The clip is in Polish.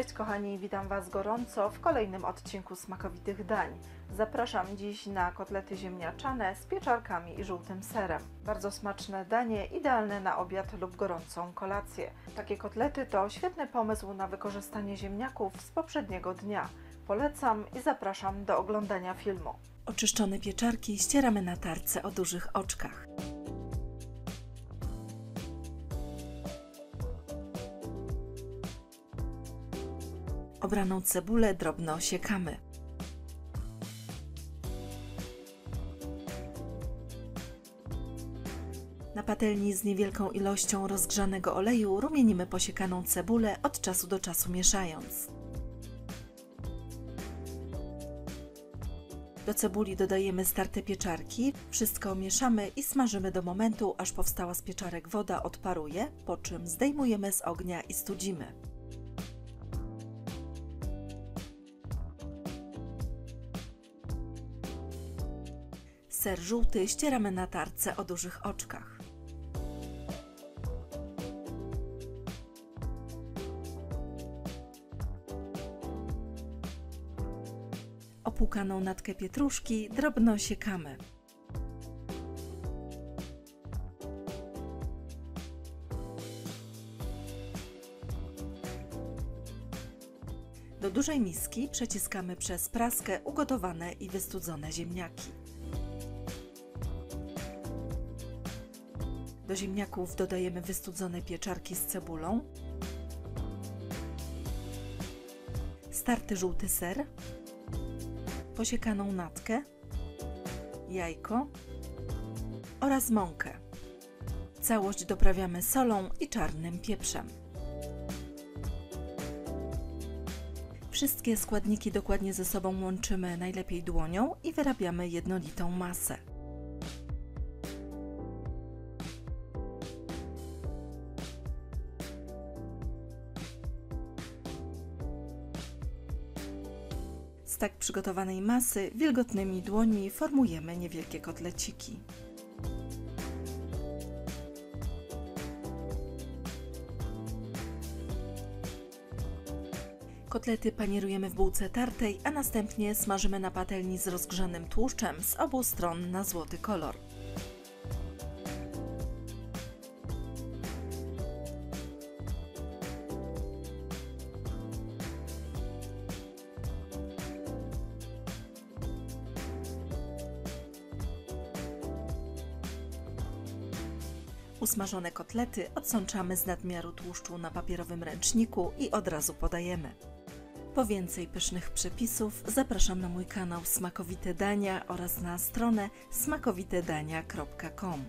Cześć kochani, witam Was gorąco w kolejnym odcinku smakowitych dań. Zapraszam dziś na kotlety ziemniaczane z pieczarkami i żółtym serem. Bardzo smaczne danie, idealne na obiad lub gorącą kolację. Takie kotlety to świetny pomysł na wykorzystanie ziemniaków z poprzedniego dnia. Polecam i zapraszam do oglądania filmu. Oczyszczone pieczarki ścieramy na tarce o dużych oczkach. Obraną cebulę drobno osiekamy. Na patelni z niewielką ilością rozgrzanego oleju rumienimy posiekaną cebulę, od czasu do czasu mieszając. Do cebuli dodajemy starte pieczarki, wszystko mieszamy i smażymy do momentu, aż powstała z pieczarek woda odparuje, po czym zdejmujemy z ognia i studzimy. Ser żółty ścieramy na tarce o dużych oczkach. Opłukaną natkę pietruszki drobno siekamy. Do dużej miski przeciskamy przez praskę ugotowane i wystudzone ziemniaki. Do ziemniaków dodajemy wystudzone pieczarki z cebulą, starty żółty ser, posiekaną natkę, jajko oraz mąkę. Całość doprawiamy solą i czarnym pieprzem. Wszystkie składniki dokładnie ze sobą łączymy najlepiej dłonią i wyrabiamy jednolitą masę. Z tak przygotowanej masy wilgotnymi dłońmi formujemy niewielkie kotleciki. Kotlety panierujemy w bułce tartej, a następnie smażymy na patelni z rozgrzanym tłuszczem z obu stron na złoty kolor. Usmażone kotlety odsączamy z nadmiaru tłuszczu na papierowym ręczniku i od razu podajemy. Po więcej pysznych przepisów zapraszam na mój kanał Smakowite Dania oraz na stronę smakowitedania.com.